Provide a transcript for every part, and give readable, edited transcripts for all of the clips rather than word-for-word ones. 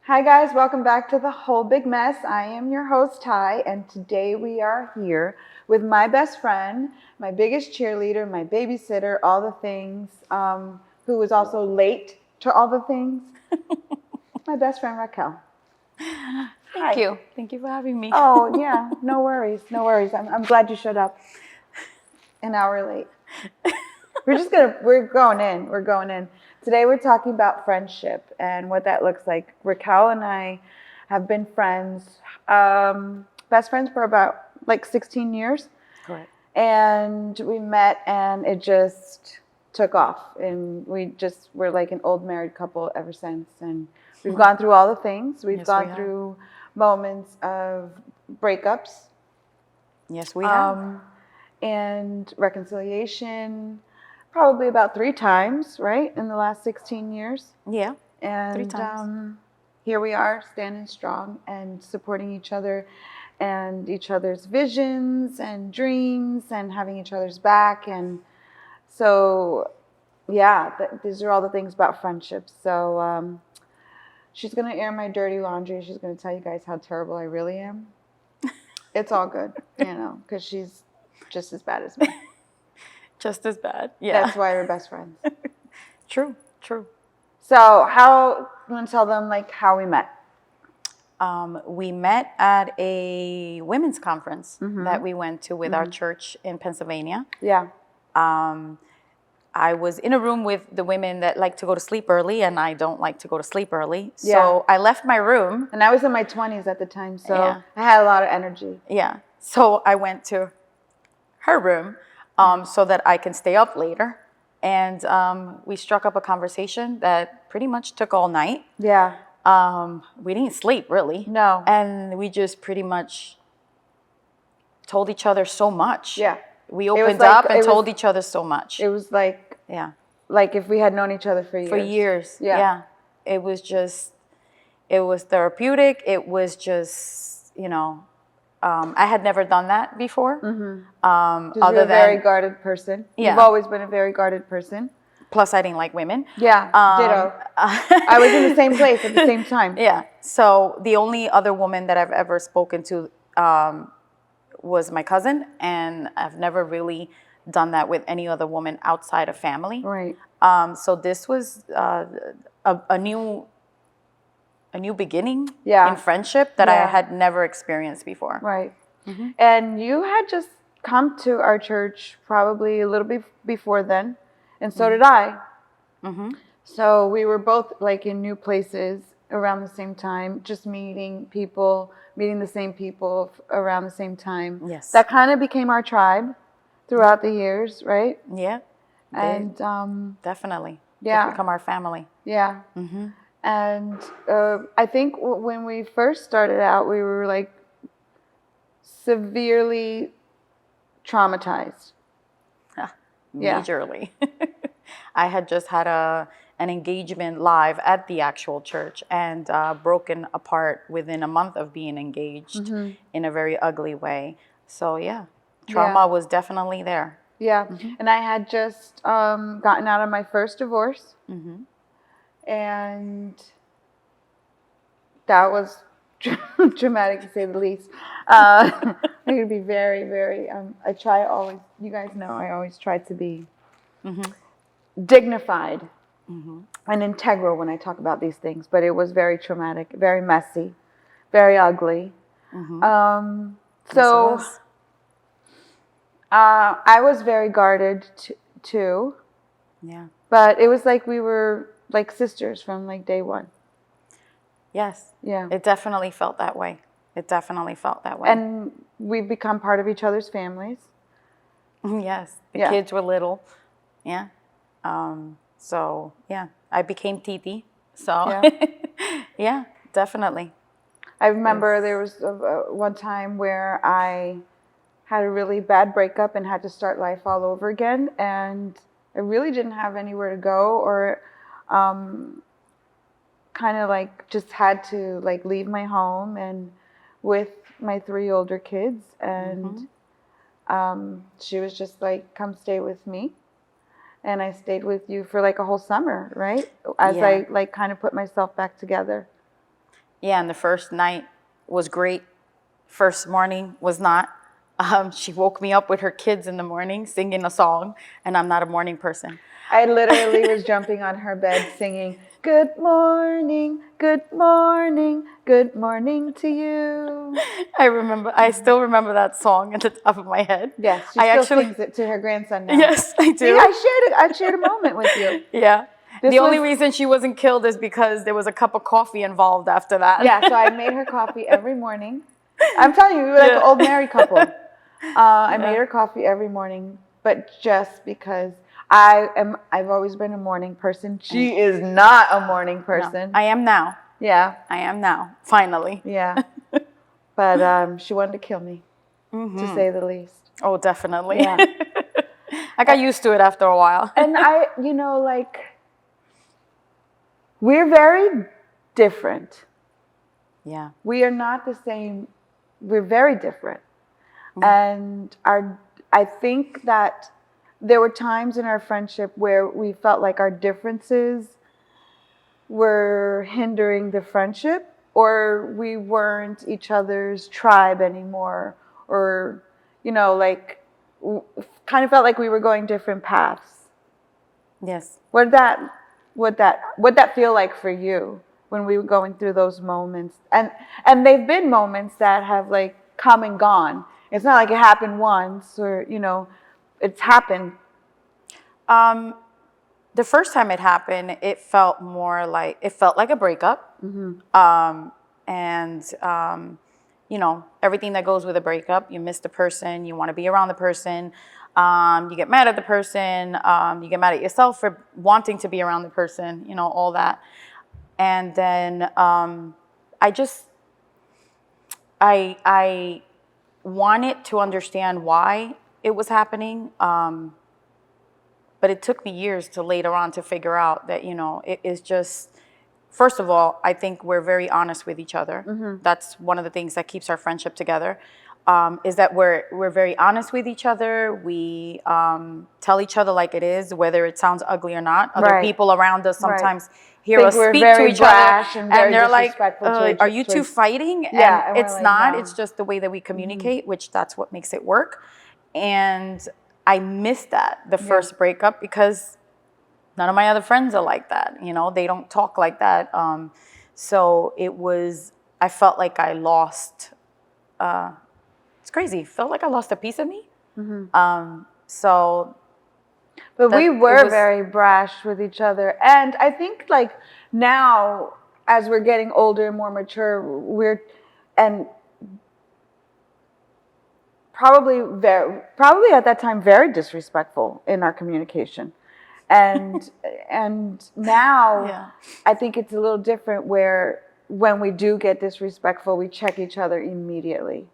Hi guys, welcome back to The Whole Big Mess. I am your host, Ty, and today we are here with my best friend, my biggest cheerleader, my babysitter, all the things, who was also late to all the things, my best friend, Raquel. Thank you. Thank you for having me. Oh, yeah, no worries, no worries. I'm glad you showed up an hour late. We're going in. Today we're talking about friendship and what that looks like. Raquel and I have been friends, best friends for about like 16 years. Correct. And we met and it just took off. And we're like an old married couple ever since. And we've gone through all the things. We've Yes, gone we have. through moments of breakups. Yes, we have. And reconciliation, probably about 3 times, right, in the last 16 years. Yeah. And 3 times. Here we are, standing strong and supporting each other and each other's visions and dreams and having each other's back. And so, yeah, these are all the things about friendships. So she's going to air my dirty laundry. She's going to tell you guys how terrible I really am. It's all good, because she's just as bad as me. Just as bad. Yeah. That's why we're best friends. True. So you want to tell them like how we met? We met at a women's conference that we went to with our church in Pennsylvania. Yeah. I was in a room with the women that like to go to sleep early, and I don't like to go to sleep early. Yeah. So I left my room. And I was in my 20s at the time, so Yeah. I had a lot of energy. Yeah. So I went to her room so that I can stay up later. And we struck up a conversation that pretty much took all night. Yeah. We didn't sleep, really. No. And we just pretty much told each other so much. Yeah. We opened up and told each other so much. It was like, yeah, like if we had known each other for years. for years. Yeah. It was therapeutic. It was just, I had never done that before. You're a very guarded person. Yeah. You've always been a very guarded person. Plus, I didn't like women. Yeah, ditto. I was in the same place at the same time. Yeah. So the only other woman that I've ever spoken to was my cousin, and I've never really done that with any other woman outside of family. Right. So this was a new beginning Yeah. in friendship that Yeah. I had never experienced before. Right. And you had just come to our church probably a little bit before then, and so did I. So we were both like in new places around the same time, just meeting the same people around the same time. Yes. That kind of became our tribe throughout the years, right? Yeah. And Definitely. Yeah. It's become our family. yeah. And I think when we first started out, we were like severely traumatized. Yeah. Majorly. I had just had an engagement live at the actual church and broken apart within a month of being engaged in a very ugly way. So yeah, trauma was definitely there. Yeah. And I had just gotten out of my first divorce. And that was dramatic to say the least. I'm going to be very, very, I try always, you guys know, I always try to be dignified and integral when I talk about these things, but it was very traumatic, very messy, very ugly. So I was very guarded too. Yeah. But it was like we were like sisters from like day one. Yes. Yeah. It definitely felt that way. And we've become part of each other's families. Yes. The kids were little. Yeah. So, yeah, I became Titi. So, yeah, definitely. I remember there was one time where I had a really bad breakup and had to start life all over again. And I really didn't have anywhere to go, or kind of like just had to like leave my home and with my 3 older kids. And she was just like, come stay with me. And I stayed with you for like a whole summer, right? As I like kind of put myself back together. Yeah, and the first night was great. First morning was not. She woke me up with her kids in the morning singing a song, and I'm not a morning person. I literally was jumping on her bed singing, good morning, good morning, good morning to you. I still remember that song at the top of my head. Yes, she I still actually, sings it to her grandson now. yes, I See, do. I shared a moment with you. Yeah. This The only was- reason she wasn't killed is because there was a cup of coffee involved after that. Yeah, so I made her coffee every morning. I'm telling you, we were like an Yeah. old married couple. I made Yeah. her coffee every morning, but just because I've always been a morning person. She is not a morning No, person. I am now. Yeah, I am now. Finally. yeah. But she wanted to kill me, to say the least. Oh, definitely. Yeah. I got used to it after a while. And like, we're very different. Yeah. We are not the same. We're very different. And I think that there were times in our friendship where we felt like our differences were hindering the friendship, or we weren't each other's tribe anymore, or like kind of felt like we were going different paths. Yes. What that feel like for you when we were going through those moments? And they've been moments that have like come and gone. It's not like it happened once, or it's happened. The first time it happened, it felt like a breakup. And everything that goes with a breakup. You miss the person, you want to be around the person, you get mad at the person, you get mad at yourself for wanting to be around the person, all that. And then I wanted to understand why it was happening. But it took me years to later on to figure out that, it is just, first of all, I think we're very honest with each other. That's one of the things that keeps our friendship together, is that we're very honest with each other. We tell each other like it is, whether it sounds ugly or not. Other Right. people around us Right. sometimes hear Think us we're speak very to each other, brash and very they're like, disrespectful "Are you two towards- fighting?" Yeah, and And we're it's like, not. no. It's just the way that we communicate, which that's what makes it work. And I missed that the first breakup because none of my other friends are like that. They don't talk like that. So I felt like I lost, it's crazy. Felt like I lost a piece of me. But we were was- very brash with each other. And I think like now, as we're getting older and more mature, and probably at that time very disrespectful in our communication. And now Yeah. I think it's a little different, where when we do get disrespectful, we check each other immediately.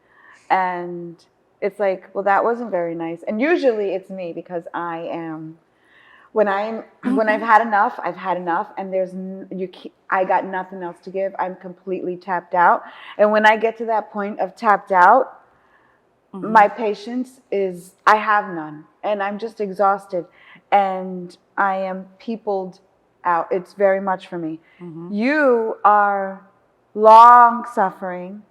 And it's like, well, that wasn't very nice. And usually it's me, because when I've had enough, I've had enough, and I got nothing else to give. I'm completely tapped out. And when I get to that point of tapped out, my patience I have none, and I'm just exhausted, and I am peopled out. It's very much for me. You are long suffering,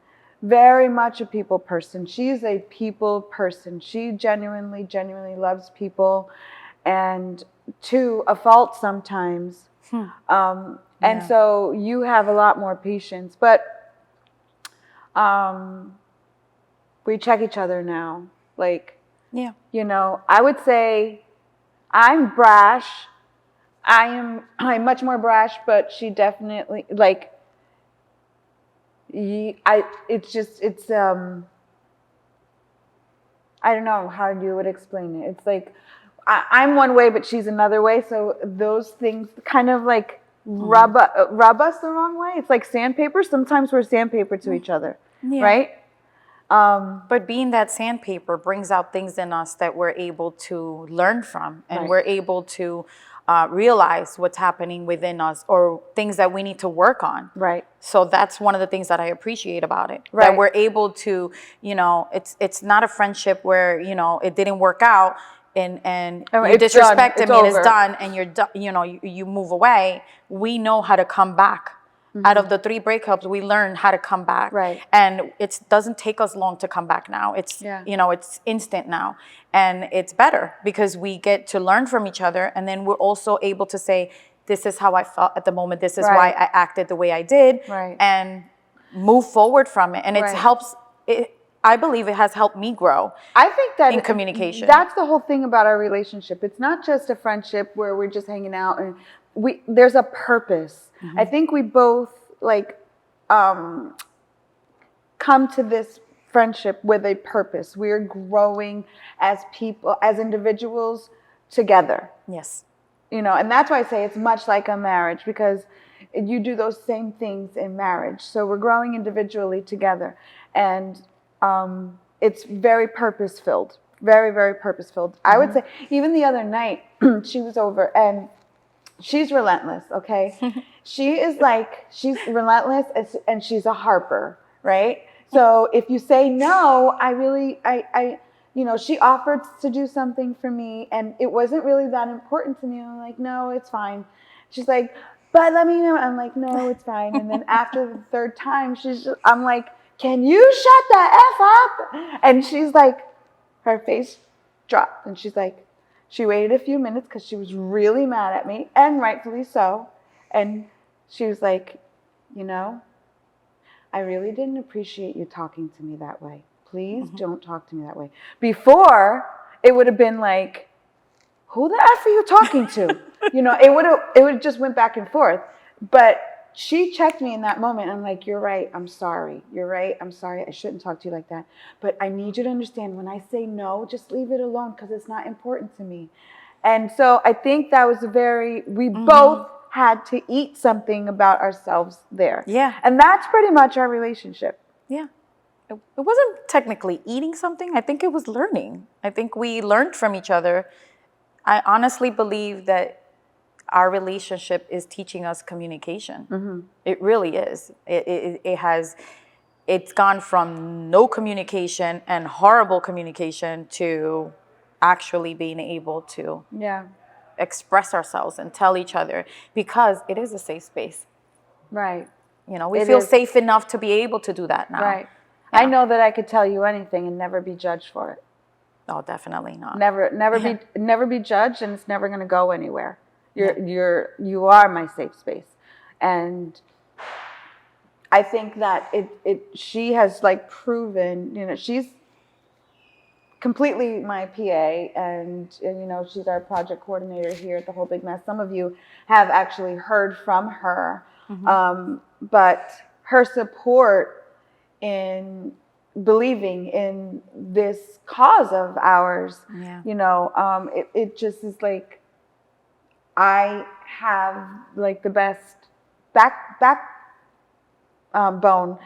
very much a people person. She's a people person. She genuinely loves people, and to a fault sometimes. And so you have a lot more patience, but we check each other now. Like, Yeah. I would say I'm brash. I'm much more brash, but she definitely, like, it's I don't know how you would explain it. It's like I'm one way, but she's another way. So those things kind of like rub us the wrong way. It's like sandpaper. Sometimes we're sandpaper to each other, right? But being that sandpaper brings out things in us that we're able to learn from, and we're able to realize what's happening within us, or things that we need to work on. Right. So that's one of the things that I appreciate about it. Right. That we're able to, it's not a friendship where, it didn't work out and you it's disrespected done. me, It's and it's over. done, and you're done, you move away. We know how to come back Out of the 3 breakups, we learned how to come back. Right. And it doesn't take us long to come back now. It's, Yeah. it's instant now. And it's better because we get to learn from each other. And then we're also able to say, this is how I felt at the moment. This is why Right. I acted the way I did. Right. And move forward from it. And it Right. helps, I believe it has helped me grow. I think that in communication. That's the whole thing about our relationship. It's not just a friendship where we're just hanging out, and there's a purpose. I think we both come to this friendship with a purpose. We're growing as people, as individuals together. Yes. And that's why I say it's much like a marriage, because you do those same things in marriage. So we're growing individually together, and it's very purpose-filled, very, very purpose-filled. I would say even the other night, she was over, and she's relentless, okay? She's relentless, and she's a harper, right? So if you say no, she offered to do something for me, and it wasn't really that important to me. I'm like, no, it's fine. She's like, but let me know. I'm like, no, it's fine. And then after the 3rd time, I'm like, can you shut the F up? And she's like, her face dropped, and she's like, she waited a few minutes because she was really mad at me, and rightfully so. And she was like, I really didn't appreciate you talking to me that way. Please don't talk to me that way. Before, it would have been like, who the F are you talking to? It would have just went back and forth. But she checked me in that moment. I'm like, you're right. I'm sorry. You're right. I'm sorry. I shouldn't talk to you like that. But I need you to understand, when I say no, just leave it alone, because it's not important to me. And so I think that was we both had to eat something about ourselves there. Yeah. And that's pretty much our relationship. Yeah. It wasn't technically eating something. I think it was learning. I think we learned from each other. I honestly believe that our relationship is teaching us communication. It really is. It's gone from no communication and horrible communication to actually being able to express ourselves and tell each other, because it is a safe space. Right. We feel safe enough to be able to do that now. Right. Yeah. I know that I could tell you anything and never be judged for it. Oh, definitely not. Never be judged, and it's never going to go anywhere. You are my safe space. And I think that she has proven, she's completely my PA, and she's our project coordinator here at the Whole Big Mess. Some of you have actually heard from her, but her support in believing in this cause of ours, it just is like, I have the best bone,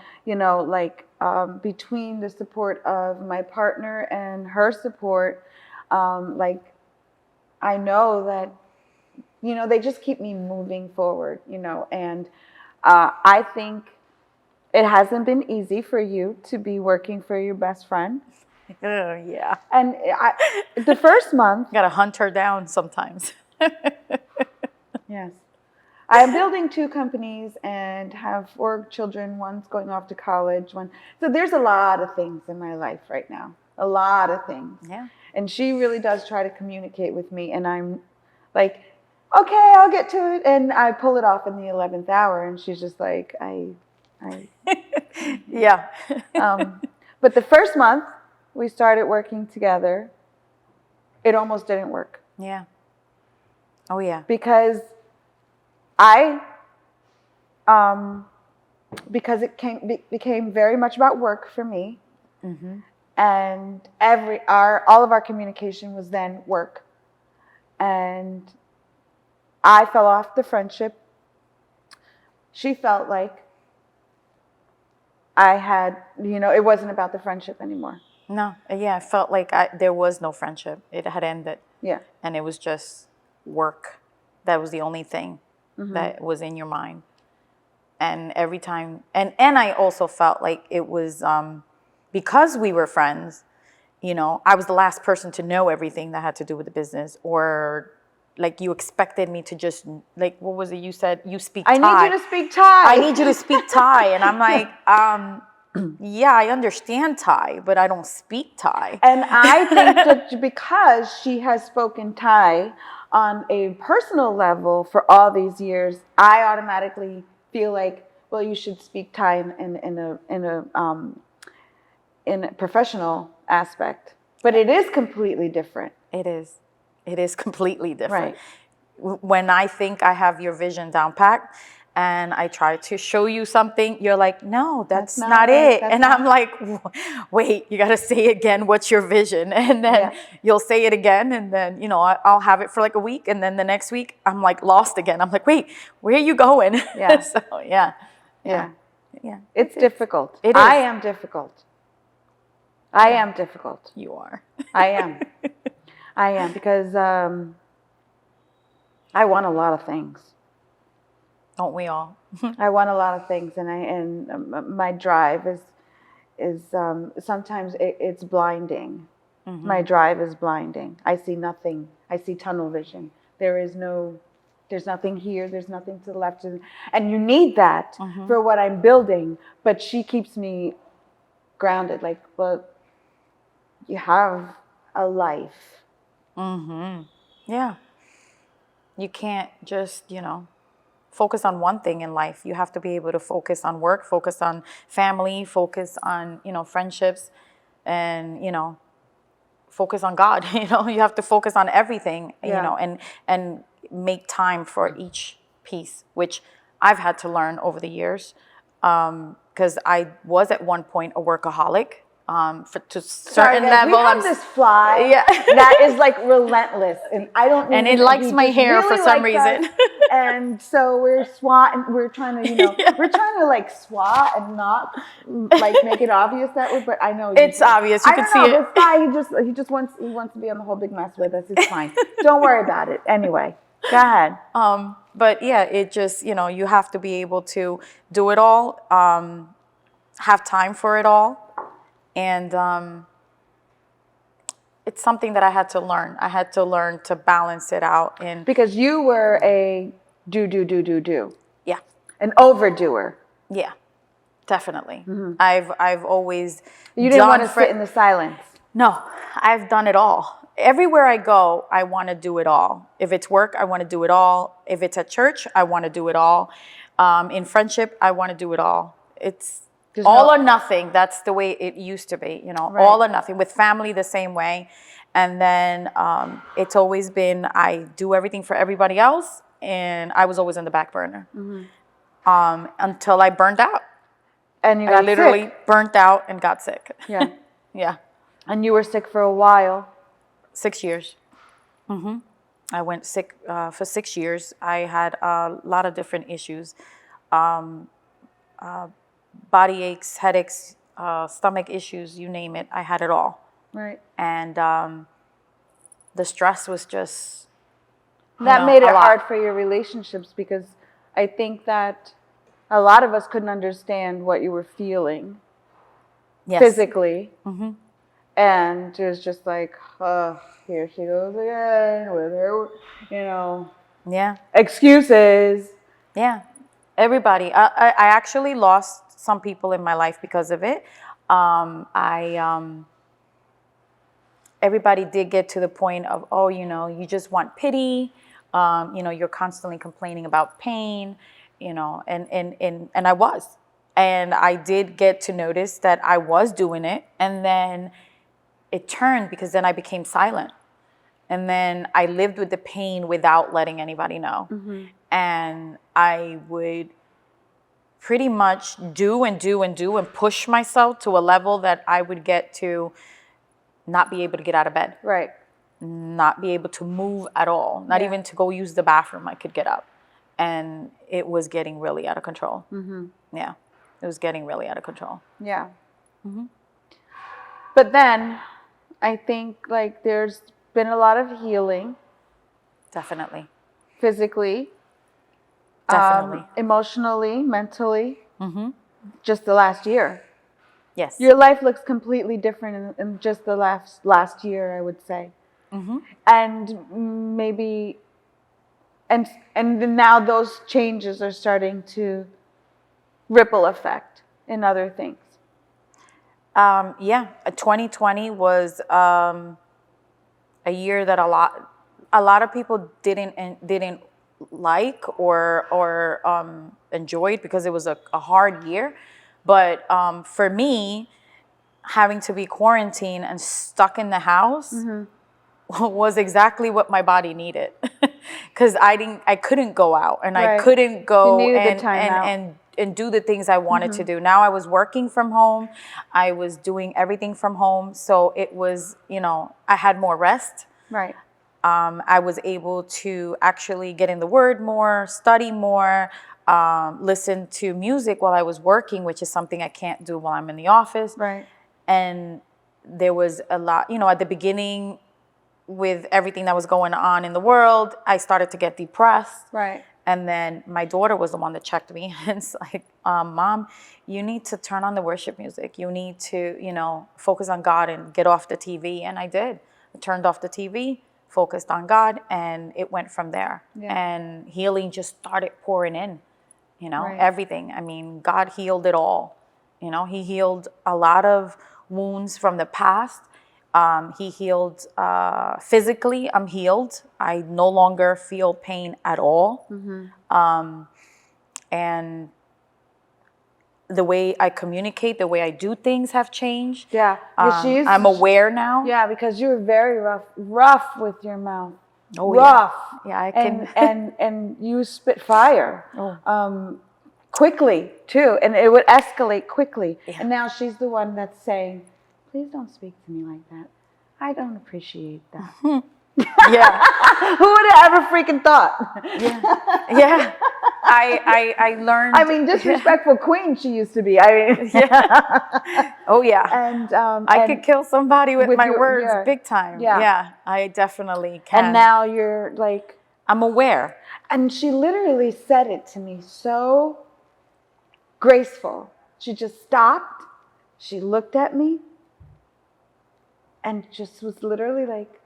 between the support of my partner and her support. I know that, they just keep me moving forward, and I think it hasn't been easy for you to be working for your best friend. Yeah. And the first month, you gotta hunt her down sometimes. Yes. I am building 2 companies and have 4 children. One's going off to college. So there's a lot of things in my life right now. A lot of things. Yeah. And she really does try to communicate with me. And I'm like, okay, I'll get to it. And I pull it off in the 11th hour. And she's just like, Yeah. But the first month we started working together, it almost didn't work. Yeah. Oh, yeah. Because it became very much about work for me, and all of our communication was then work, and I fell off the friendship. She felt like I had, it wasn't about the friendship anymore. No, yeah, I felt like there was no friendship. It had ended. Yeah. And it was just work. That was the only thing that was in your mind. And every time, and I also felt like it was, because we were friends, I was the last person to know everything that had to do with the business, or like you expected me to just, like, what was it you said? You speak I Thai. need you to speak Thai. I need you to speak Thai. And I'm like, yeah, I understand Thai, but I don't speak Thai. And I think that because she has spoken Thai on a personal level for all these years, I automatically feel like, well, you should speak Thai in a professional aspect. But it is completely different. It is. It is completely different. Right. When I think I have your vision down packed and I try to show you something, you're like, no, that's not right. it. That's and not- I'm like, wait, you got to say again, what's your vision? And then Yeah. you'll say it again. And then, you know, I'll have it for like a week. And then the next week, I'm like lost again. I'm like, wait, where are you going? Yeah. So, yeah. Yeah. Yeah. It's difficult. It I is. am difficult. I am difficult. You are. I am. I am because I want a lot of things. Don't we all? I want a lot of things, and my drive is sometimes it's blinding. Mm-hmm. My drive is blinding. I see nothing. I see tunnel vision. There's nothing here. There's nothing to the left, and you need that Mm-hmm. for what I'm building. But she keeps me grounded. Like, well, you have a life. Mm-hmm. Yeah. You can't just, you know, focus on one thing in life. You have to be able to focus on work, focus on family, focus on, you know, friendships, and, you know, focus on God. You know, you have to focus on everything, Yeah. you know, and make time for each piece, which I've had to learn over the years, because I was at one point a workaholic. To a certain guys, level, we have this fly Yeah. that is like relentless, and I don't. And even it likes he my just hair for really some likes us. reason. And so we're swatting. We're trying to, we're trying to like swat and not like make it obvious that way. But I know It's obvious. You can see it. This guy, he just wants to be on the whole big mess with us. It's fine. Don't worry about it. Anyway, go ahead. But yeah, it just, you know, you have to be able to do it all, have time for it all. And it's something that I had to learn. I had to learn to balance it out. And Because you were a do. yeah, An overdoer. yeah, definitely. I've always You didn't want to done sit in the silence. No, I've done it all. Everywhere I go, I want to do it all. If it's work, I want to do it all. If it's at church, I want to do it all. In friendship, I want to do it all. It's all or nothing. That's the way it used to be, you know, Right. all or nothing. With family, the same way. And then it's always been, I do everything for everybody else, and I was always on the back burner until I burned out. And you I got literally sick. burnt out and got sick. Yeah. Yeah. And you were sick for a while. 6 years. I went sick for 6 years. I had a lot of different issues. Body aches, headaches, stomach issues, you name it. I had it all. Right. And the stress was just, That made it a lot. hard for your relationships because I think that a lot of us couldn't understand what you were feeling Yes. physically. And it was just like, here she goes again with her, Yeah. excuses. Yeah. Everybody. I actually lost some people in my life because of it. Everybody did get to the point of, oh, you just want pity. You're constantly complaining about pain, and I was. And I did get to notice that I was doing it. And then it turned because then I became silent. And then I lived with the pain without letting anybody know. And I would pretty much do and push myself to a level that I would get to not be able to get out of bed. Right. Not be able to move at all. Not even to go use the bathroom, I could get up. And it was getting really out of control. Yeah, it was getting really out of control. Yeah. But then I think like there's been a lot of healing. Definitely. Physically. Definitely. Emotionally, mentally. Just the last year. Yes. Your life looks completely different in just the last year, I would say. And maybe and then now those changes are starting to ripple effect in other things. 2020 was a year that a lot of people didn't like or enjoyed because it was a hard year. But for me, having to be quarantined and stuck in the house was exactly what my body needed, because I couldn't go out, and I Right. couldn't go You needed the time out. and do the things I wanted to do. Now I was working from home, I was doing everything from home, so it was, I had more rest. Right. I was able to actually get in the Word more, study more, listen to music while I was working, which is something I can't do while I'm in the office. Right. And there was a lot, at the beginning, with everything that was going on in the world, I started to get depressed. Right. And then my daughter was the one that checked me. And it's like, Mom, you need to turn on the worship music. You need to, focus on God and get off the TV. And I did. I turned off the TV, focused on God, and it went from there. Yeah. And healing just started pouring in, Right. everything. I mean, God healed it all. He healed a lot of wounds from the past. He healed physically. I'm healed. I no longer feel pain at all. And the way I communicate, the way I do things have changed. Yeah. I'm aware now. Yeah, because you were very rough with your mouth. Oh, rough. Yeah, I can. And you spit fire. Oh. Quickly too, and it would escalate quickly. Yeah. And now she's the one that's saying, "Please don't speak to me like that. I don't appreciate that." Yeah. Who would have ever freaking thought? Yeah. I learned. I mean, disrespectful queen she used to be. I mean, yeah. Oh yeah. And I could kill somebody with my words, yeah. big time. Yeah. Yeah, I definitely can. And now you're like, I'm aware. And she literally said it to me so graceful. She just stopped. She looked at me and just was literally like,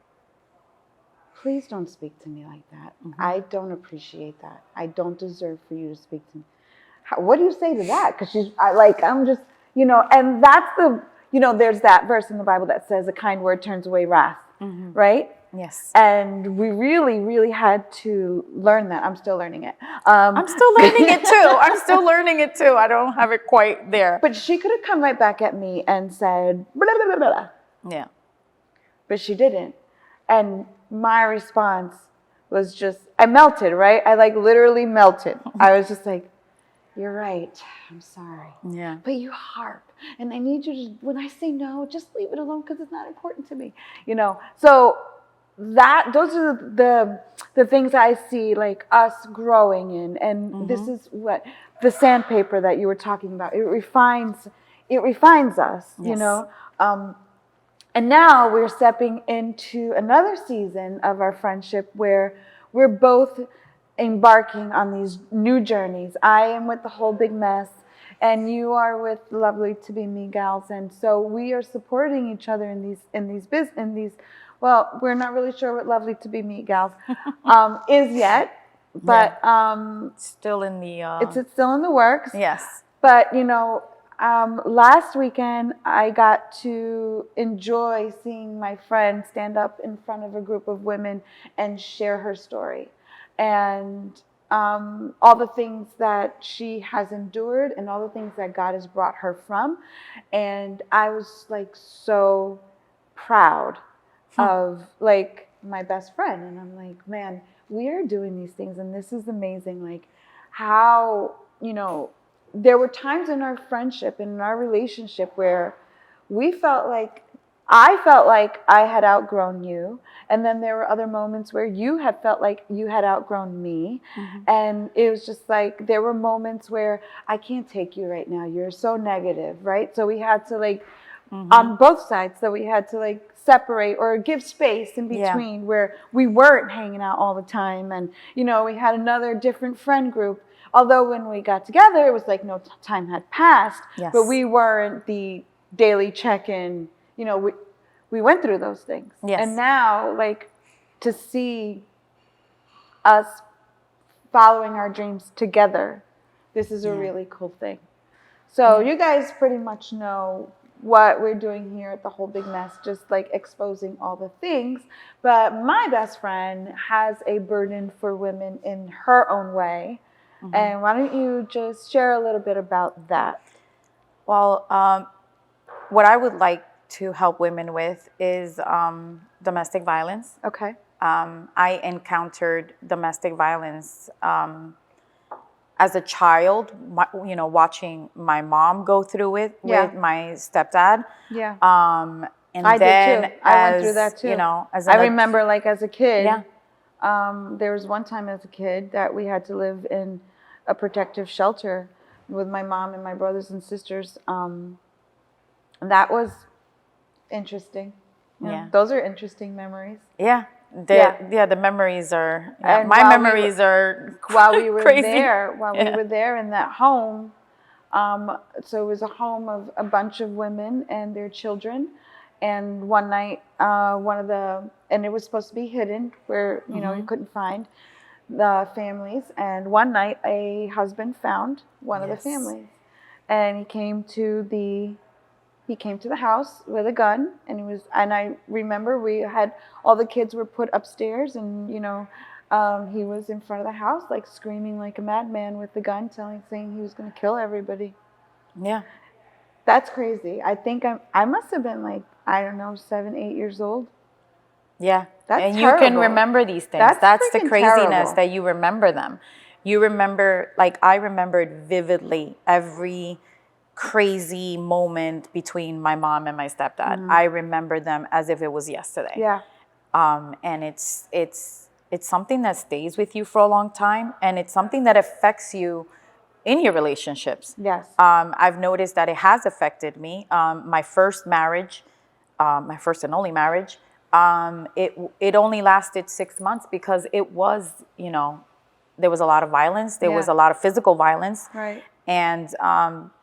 "Please don't speak to me like that. I don't appreciate that. I don't deserve for you to speak to me." What do you say to that? Because I'm just, and that's there's that verse in the Bible that says a kind word turns away wrath, right? Yes. And we really, really had to learn that. I'm still learning it. I'm still learning it too. I don't have it quite there. But she could have come right back at me and said, blah, blah, blah, blah. Yeah. But she didn't. And my response was just, I melted, right? I literally melted. I was just like, "You're right. I'm sorry. Yeah. But you harp. And I need you to, when I say no, just leave it alone because it's not important to me." So those are the things I see us growing in. And this is what the sandpaper that you were talking about. It refines us, Yes. And now we're stepping into another season of our friendship where we're both embarking on these new journeys. I am with the whole big mess, and you are with Lovely to Be Me gals, and so we are supporting each other in these. Well, we're not really sure what Lovely to Be Me gals is yet, but still in the. It's still in the works. Yes. But last weekend I got to enjoy seeing my friend stand up in front of a group of women and share her story, and all the things that she has endured and all the things that God has brought her from. And I was so proud of my best friend. And I'm like, man, we are doing these things and this is amazing. How, there were times in our friendship and in our relationship where I felt like I had outgrown you. And then there were other moments where you had felt like you had outgrown me. And it was just there were moments where I can't take you right now. You're so negative, right? So we had to on both sides. So we had to separate or give space in between where we weren't hanging out all the time. And, we had another different friend group. Although when we got together, it was no time had passed, but we weren't the daily check-in. We went through those things. Yes. And now, to see us following our dreams together. This is a really cool thing. So you guys pretty much know what we're doing here at the Whole Big Mess, just like exposing all the things. But my best friend has a burden for women in her own way. And why don't you just share a little bit about that? Well, what I would like to help women with is domestic violence. Okay. I encountered domestic violence as a child, watching my mom go through it with my stepdad. Yeah. And I then did too. I went through that too. I remember, like, as a kid, there was one time as a kid that we had to live in a protective shelter with my mom and my brothers and sisters. That was interesting. Yeah. Those are interesting memories. Yeah. The memories are, And my memories are while we were crazy. we were there in that home. So it was a home of a bunch of women and their children. And one night, and it was supposed to be hidden where, you couldn't find the families. And one night a husband found one of the families, and he came to the house with a gun, and I remember all the kids were put upstairs, and he was in front of the house, like screaming like a madman with the gun, saying he was going to kill everybody. Yeah. That's crazy. I think I must have been, like, I don't know, 7, 8 years old. Yeah. That's and terrible. You can remember these things. That's the craziness, terrible. That you remember them. You remember, like, I remembered vividly every crazy moment between my mom and my stepdad. I remember them as if it was yesterday. Yeah. And it's something that stays with you for a long time, and it's something that affects you in your relationships. Yes. I've noticed that it has affected me. My first marriage, my first and only marriage, it only lasted 6 months because it was, there was a lot of violence. There was a lot of physical violence. Right. And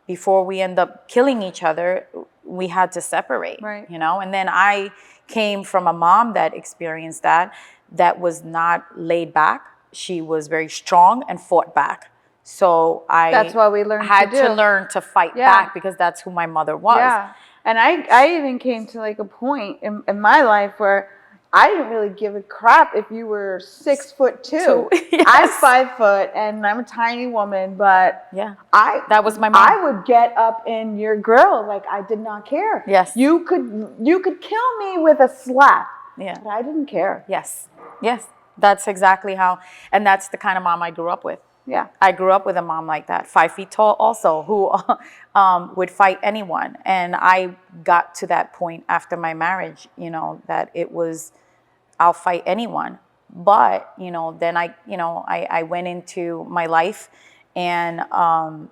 before we end up killing each other, we had to separate. Right. And then I came from a mom that experienced that was not laid back. She was very strong and fought back. So that's what we learned had to do. learn to fight back, because that's who my mother was. Yeah. And I even came to, like, a point in my life where I didn't really give a crap if you were 6'2". Yes. I'm 5 foot and I'm a tiny woman, but that was my mom. I would get up in your grill, like, I did not care. Yes. You could kill me with a slap. Yeah. But I didn't care. Yes. Yes. That's exactly how, and that's the kind of mom I grew up with. Yeah. I grew up with a mom like that, 5 feet tall also, who would fight anyone. And I got to that point after my marriage, that it was, I'll fight anyone. But, then I went into my life, and, I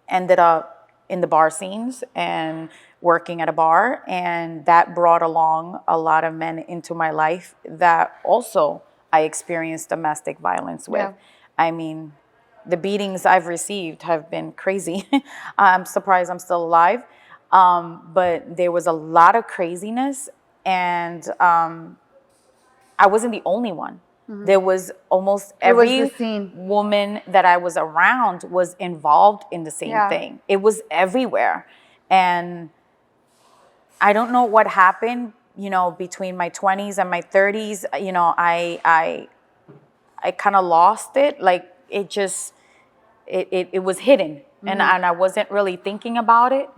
ended up in the bar scenes and working at a bar. And that brought along a lot of men into my life that also I experienced domestic violence with. Yeah. I mean, the beatings I've received have been crazy. I'm surprised I'm still alive. But there was a lot of craziness, and I wasn't the only one. There was almost every woman that I was around was involved in the same thing. It was everywhere. And I don't know what happened, between my 20s and my 30s. I kind of lost it. Like, it just, it was hidden. And I wasn't really thinking about it.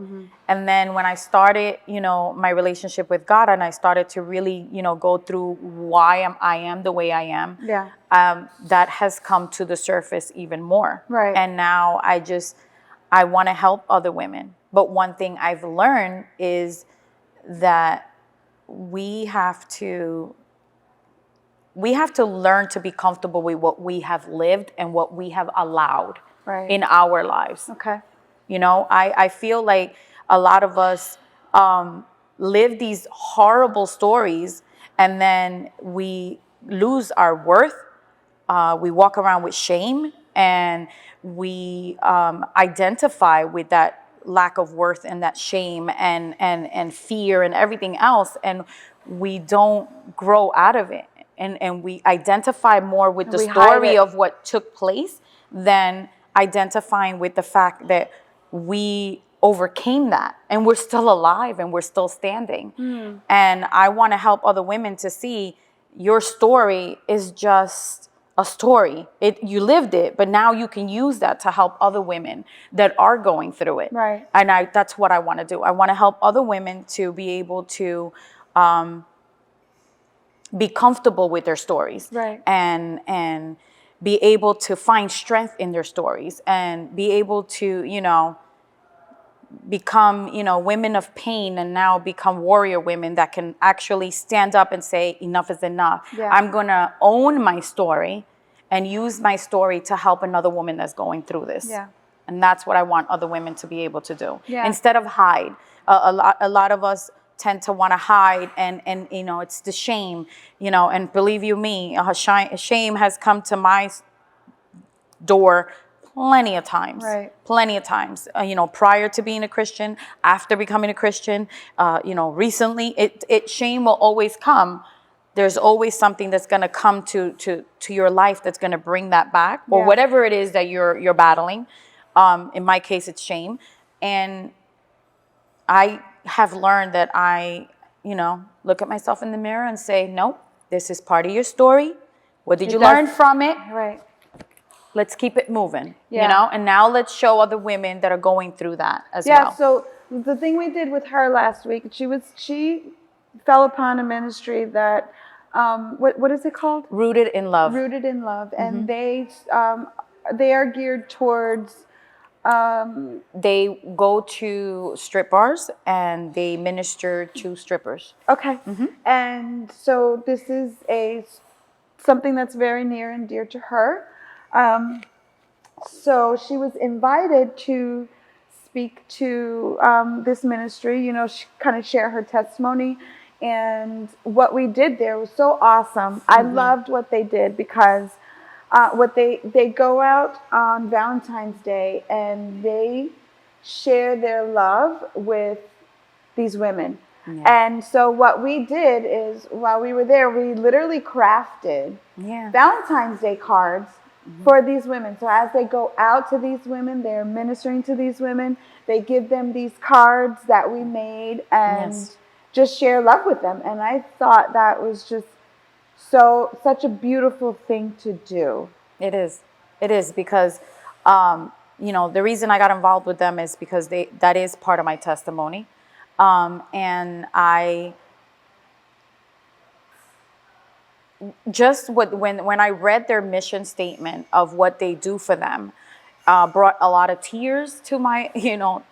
And then when I started, my relationship with God, and I started to really, go through why I am the way I am. Yeah. That has come to the surface even more. Right. And now I want to help other women. But one thing I've learned is that we have to learn to be comfortable with what we have lived and what we have allowed in our lives. Okay. I feel like a lot of us live these horrible stories, and then we lose our worth. We walk around with shame, and we identify with that lack of worth and that shame and fear and everything else, and we don't grow out of it. and we identify more with the We hide story it. of what took place than identifying with the fact that we overcame that and we're still alive and we're still standing. And I want to help other women to see your story is just a story. You lived it, but now you can use that to help other women that are going through it. Right. And that's what I want to do. I want to help other women to be able to be comfortable with their stories, Right. and be able to find strength in their stories, and be able to, become, women of pain, and now become warrior women that can actually stand up and say enough is enough. Yeah. I'm gonna own my story and use my story to help another woman that's going through this. Yeah. And that's what I want other women to be able to do. Yeah. Instead of hide. A lot of us tend to want to hide, and it's the shame, and believe you me, shame has come to my door plenty of times. Right. Plenty of times. Prior to being a Christian, after becoming a Christian, recently, shame will always come. There's always something that's going to come to your life that's going to bring that back, or Yeah. whatever it is that you're battling. In my case, it's shame. And I have learned that I, look at myself in the mirror and say, nope, this is part of your story. What did you learn from it? Right. Let's keep it moving, Yeah. and now let's show other women that are going through that as Yeah, well. so the thing we did with her last week, she fell upon a ministry that, what is it called? Rooted in love. Rooted in Love, and they are geared towards, They go to strip bars and they minister to strippers. okay, and so this is something that's very near and dear to her. So she was invited to speak to this ministry, she kind of share her testimony. And what we did there was so awesome. I loved what they did because they go out on Valentine's Day and they share their love with these women. Yeah. And so what we did is, while we were there, we literally crafted Valentine's Day cards for these women. So as they go out to these women, they're ministering to these women. They give them these cards that we made and just share love with them. And I thought that was just such a beautiful thing to do. It is because, the reason I got involved with them is because that is part of my testimony. And I just when I read their mission statement of what they do for them, brought a lot of tears to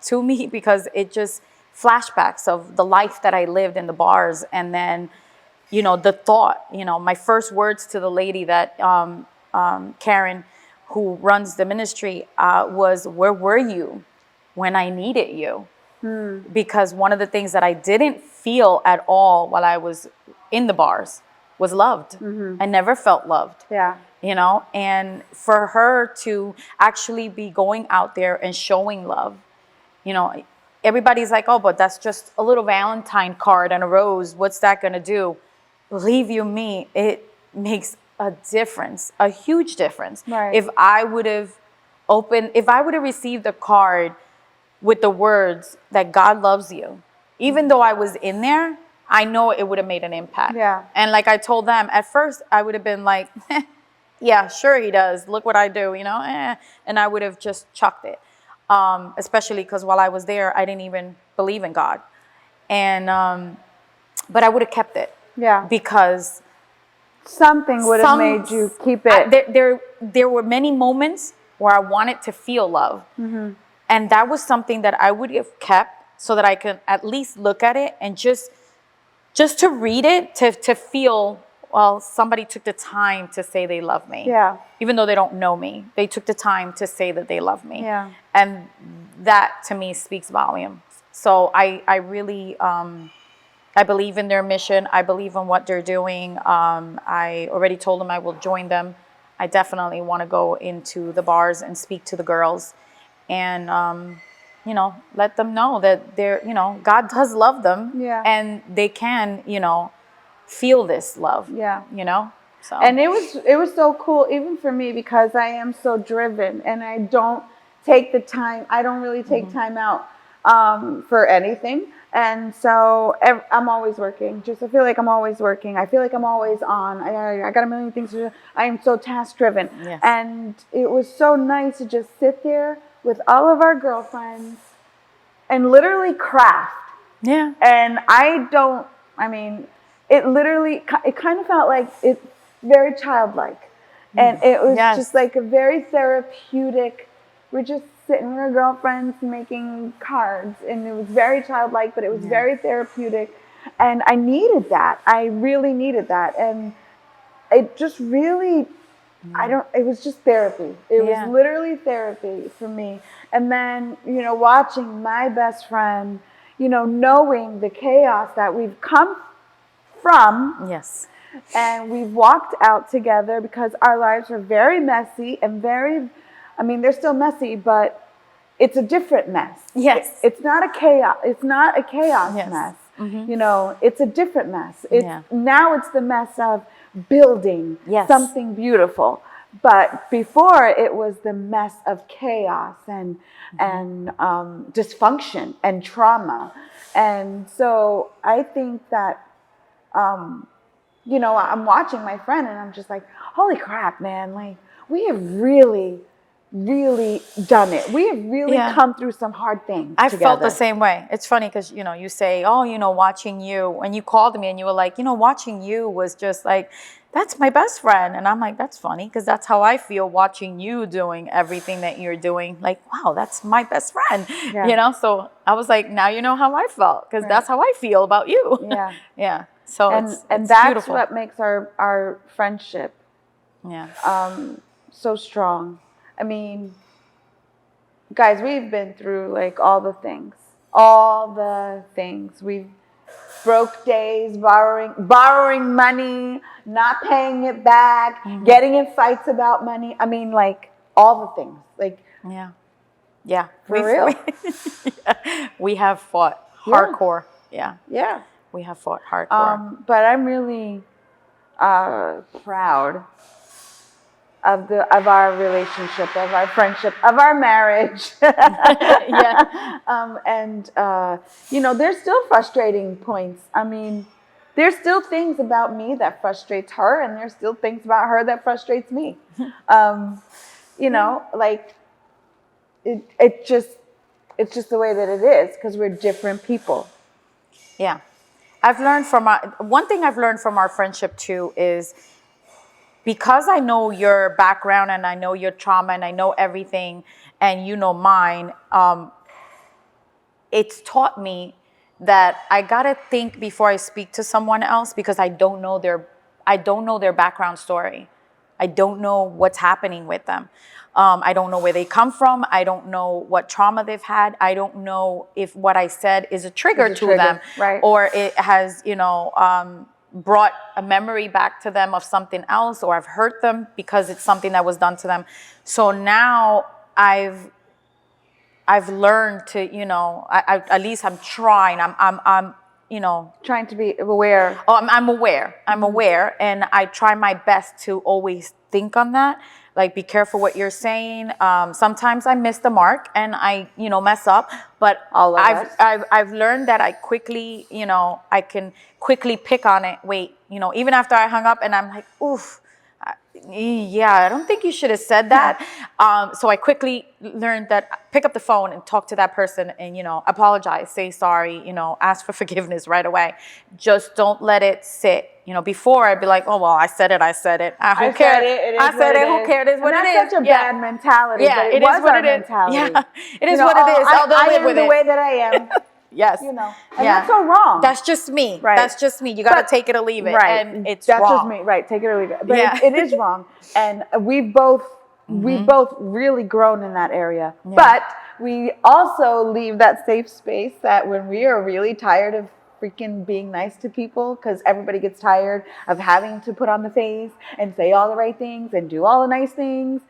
to me, because it just flashbacks of the life that I lived in the bars. And then, the thought, my first words to the lady that, Karen, who runs the ministry, was, where were you when I needed you? Because one of the things that I didn't feel at all while I was in the bars was loved. I never felt loved. Yeah. And for her to actually be going out there and showing love, everybody's like, oh, but that's just a little Valentine card and a rose. What's that going to do? Believe you me, it makes a difference, a huge difference. Right. If I would have received a card with the words that God loves you, even though I was in there, I know it would have made an impact. Yeah. And like I told them, at first I would have been like, yeah, sure he does. Look what I do, and I would have just chucked it. Especially because while I was there, I didn't even believe in God. And, but I would have kept it. Yeah. Because something would have made you keep it. There were many moments where I wanted to feel love. And that was something that I would have kept so that I could at least look at it and just to read it, to feel, well, somebody took the time to say they love me. Yeah. Even though they don't know me, they took the time to say that they love me. Yeah. And that to me speaks volumes. So I really, I believe in their mission. I believe in what they're doing. I already told them I will join them. I definitely want to go into the bars and speak to the girls and, let them know that God does love them. Yeah. And they can, feel this love. Yeah. So And it was so cool, even for me, because I am so driven and I don't take the time. I don't really take time out for anything. And so I'm always working. Just I feel like I'm always working. I feel like I'm always on. I got a million things to do. I am so task driven. Yes. And it was so nice to just sit there with all of our girlfriends and literally craft. yeah. And I mean, it kind of felt like it's very childlike. And it was Yes. just like a very therapeutic, we're just sitting with our girlfriends making cards. And it was very childlike, but it was very therapeutic. And I needed that. I really needed that. And it just really, it was just therapy. It was literally therapy for me. And then, watching my best friend, knowing the chaos that we've come from. Yes. And we've walked out together because our lives are very messy and they're still messy, but it's a different mess. Yes. It's not a chaos. It's not a chaos mess. It's a different mess. Now it's the mess of building something beautiful. But before it was the mess of chaos and dysfunction and trauma. And so I think that, I'm watching my friend and I'm just like, holy crap, man. Like, we have really, really done it. We have really come through some hard things I together. felt the same way. It's funny because, you say, oh, watching you, when you called me and you were like, watching you was just like, that's my best friend. And I'm like, that's funny because that's how I feel watching you doing everything that you're doing. Like, wow, that's my best friend. So I was like, now you know how I felt because that's how I feel about you. Yeah. Yeah. So it's that's beautiful. what makes our friendship so strong. I mean, guys, we've been through like all the things. We've broke days, borrowing money, not paying it back, getting in fights about money. I mean, like all the things. Like for real. We have fought hardcore. Yeah. We have fought hardcore. But I'm really proud of our relationship, of our friendship, of our marriage. There's still frustrating points. I mean, there's still things about me that frustrates her, and there's still things about her that frustrates me. Like it's just the way that it is because we're different people. Yeah. One thing I've learned from our friendship too is because I know your background and I know your trauma and I know everything and you know mine, it's taught me that I gotta think before I speak to someone else because I don't know their background story. I don't know what's happening with them. I don't know where they come from. I don't know what trauma they've had. I don't know if what I said is a trigger to them, right? Or it has, brought a memory back to them of something else, or I've hurt them because it's something that was done to them. So now I've learned to, at least I'm trying. I'm trying to be aware. Oh, I'm aware. I'm aware, and I try my best to always think on that. Like, be careful what you're saying. Sometimes I miss the mark and I, mess up. But I've learned that I quickly, I can quickly pick on it. Wait, even after I hung up and I'm like, oof. Yeah, I don't think you should have said that. So I quickly learned that pick up the phone and talk to that person and, apologize, say sorry, ask for forgiveness right away. Just don't let it sit. Before I'd be like, oh, well, I said it. Who cares? I said it. Who cares? It is what it is. That's such a bad mentality. Yeah, but it was our mentality. Yeah, it is what it is. I am the way that I am. Yes. And that's so wrong. That's just me. Right. That's just me. You got to take it or leave it. Right. And it's that's wrong. Just me. Right. Take it or leave it. But it is wrong. And we've both really grown in that area. Yeah. But we also leave that safe space that when we are really tired of freaking being nice to people, because everybody gets tired of having to put on the face and say all the right things and do all the nice things.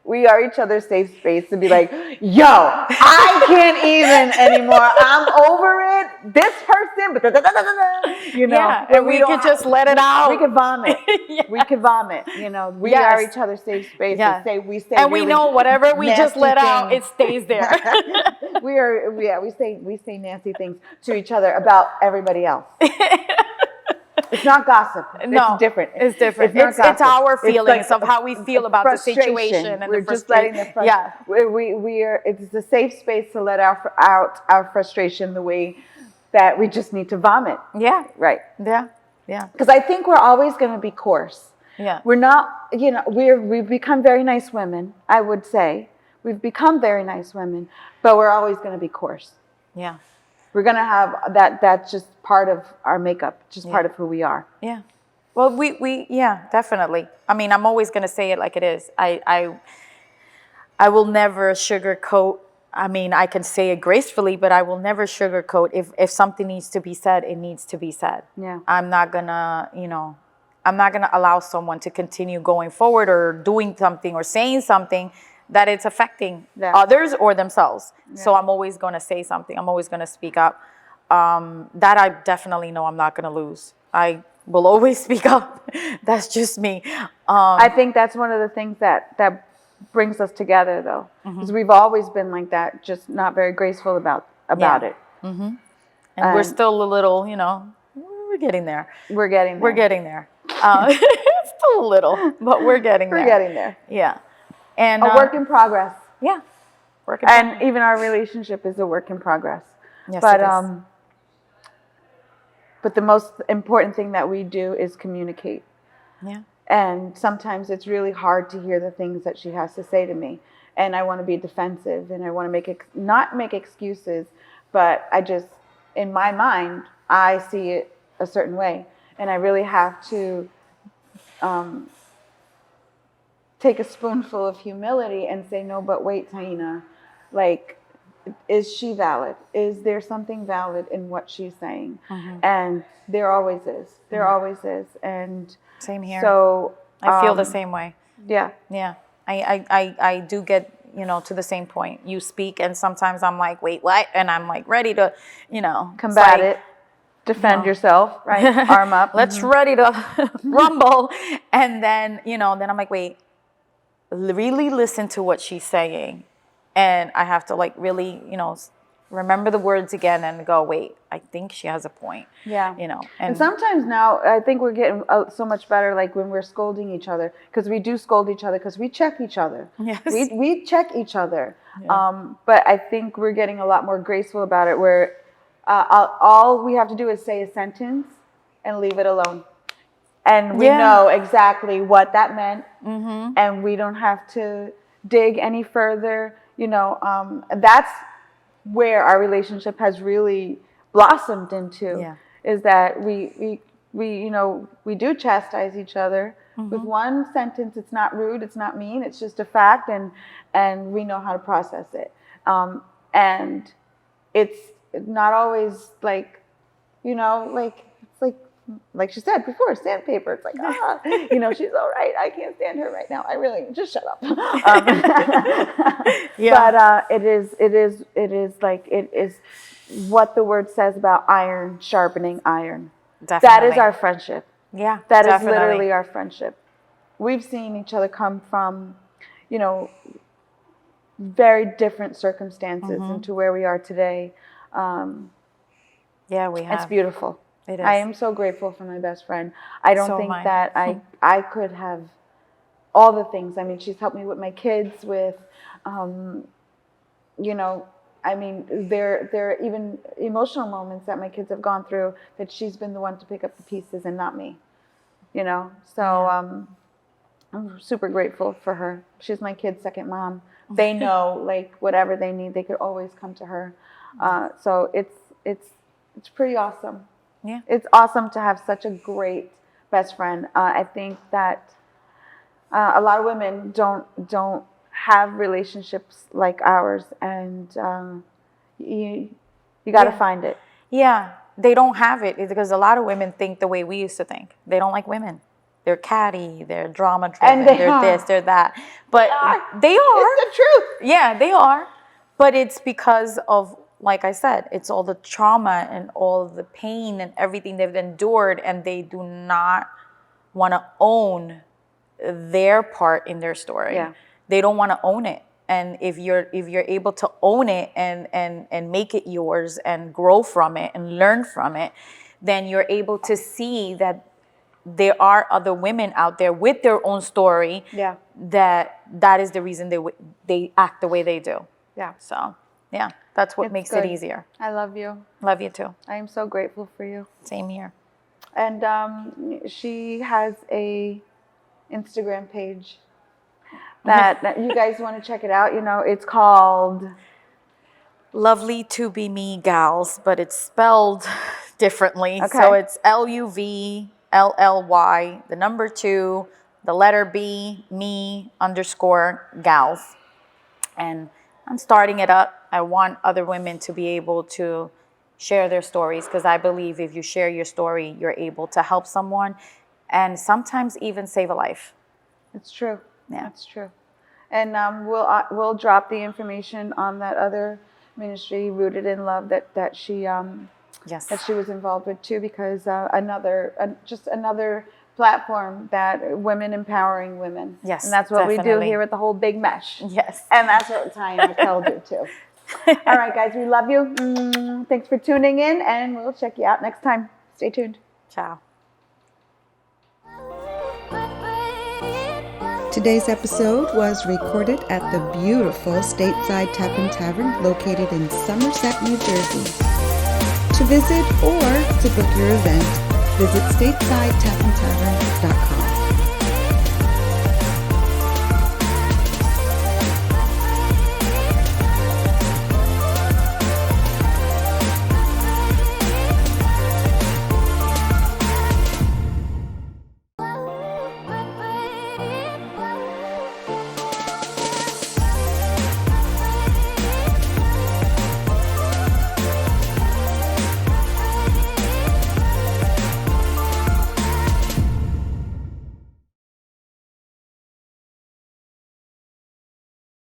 We are each other's safe space to be like, yo, I can't even anymore. I'm over it. this person, but you know, Yeah, where and we could just let it out. We could vomit. Yes. We could vomit. You know, we Yes. are each other's safe spaces. Yeah. We say And really we know whatever we just nasty let out, things. it stays there. We say nasty things to each other about everybody else. It's not gossip. No, It's different. It's different. It's not It's gossip. our It's feelings like of how we feel about the frustration. situation and We're the just letting frustration. the Yeah. we are. It's a safe space to let out our frustration the way that we just need to vomit. Yeah. Right. Yeah. Yeah. Because I think we're always going to be coarse. Yeah. We're not. You know, we've become very nice women. I would say we've become very nice women, but we're always going to be coarse. Yeah. We're going to have that. That's just part of our makeup. Just part of who we are. Yeah. Well, we yeah, definitely. I mean, I'm always going to say it like it is. I will never sugarcoat. I mean, I can say it gracefully, but I will never sugarcoat. If something needs to be said, it needs to be said. Yeah. I'm not gonna, I'm not gonna allow someone to continue going forward or doing something or saying something that it's affecting others or themselves. Yeah. So I'm always going to say something. I'm always going to speak up. That I definitely know I'm not going to lose. I will always speak up. That's just me. I think that's one of the things that brings us together, though, because we've always been like that, just not very graceful about it. Mm-hmm. And we're still a little, we're getting there. We're getting there. We're getting there. Still a little, but we're getting there. We're getting there. Yeah. And a work in progress. Yeah. Work in progress. And even our relationship is a work in progress. Yes, but it is. But the most important thing that we do is communicate. Yeah. And sometimes it's really hard to hear the things that she has to say to me. And I want to be defensive and I want to not make excuses, but I just, in my mind, I see it a certain way. And I really have to take a spoonful of humility and say, no, but wait, Taina, like, is she valid? Is there something valid in what she's saying? And there always is. There always is. And same here. So I feel the same way. Yeah. Yeah. I do get, to the same point. You speak and sometimes I'm like, wait, what? And I'm like ready to, combat it. Defend yourself, right? Arm up. Let's ready to rumble. And then, then I'm like, wait, really listen to what she's saying. And I have to really, remember the words again and go, wait, I think she has a point. Yeah. And sometimes now I think we're getting so much better, like when we're scolding each other, because we do scold each other because we check each other. Yes. We check each other. Yeah. But I think we're getting a lot more graceful about it, where all we have to do is say a sentence and leave it alone. And we know exactly what that meant. And we don't have to dig any further. That's where our relationship has really blossomed into, is that we do chastise each other with one sentence. It's not rude, it's not mean, it's just a fact, and we know how to process it. And it's not always like she said before, sandpaper. It's like, she's all right. I can't stand her right now. I really, just shut up. Yeah. But it is what the word says about iron sharpening iron. Definitely. That is our friendship. Yeah, that definitely. is literally our friendship. We've seen each other come from, very different circumstances into where we are today. Yeah, we have. It's beautiful. It is. I am so grateful for my best friend. I don't think that I could have all the things. I mean, she's helped me with my kids, with, I mean, there are even emotional moments that my kids have gone through that she's been the one to pick up the pieces and not me, So I'm super grateful for her. She's my kid's second mom. They know, whatever they need, they could always come to her. So it's pretty awesome. Yeah. It's awesome to have such a great best friend. I think that a lot of women don't have relationships like ours, and you got to find it. Yeah, they don't have it because a lot of women think the way we used to think. They don't like women. They're catty, they're drama driven, they're this, they're that. But they are. It's the truth. Yeah, they are. But it's because of like I said, it's all the trauma and all the pain and everything they've endured, and they do not want to own their part in their story. Yeah. They don't want to own it. And if you're able to own it and make it yours and grow from it and learn from it, then you're able to see that there are other women out there with their own story. Yeah. That is the reason they act the way they do. Yeah. So yeah, that's what It's makes good. it easier. I love you. Love you too. I am so grateful for you. Same here. And she has a Instagram page that you guys want to check it out. You know, it's called Lovely to be me gals, but it's spelled differently. Okay. So it's LUVLLY, the number 2, the letter B, me _ gals. And I'm starting it up. I want other women to be able to share their stories, because I believe if you share your story, you're able to help someone and sometimes even save a life. It's true. Yeah. That's true. And we'll drop the information on that other ministry, Rooted in Love, that she Yes. that she was involved with too, because just another platform that women empowering women. Yes, And that's what we do definitely. here at the whole Big Mesh. Yes. And that's what Ty and Raquel do too. All right, guys, we love you. Thanks for tuning in, and we'll check you out next time. Stay tuned. Ciao. Today's episode was recorded at the beautiful Stateside Tap & Tavern located in Somerset, New Jersey. To visit or to book your event, visit statesideTapandTavern.com.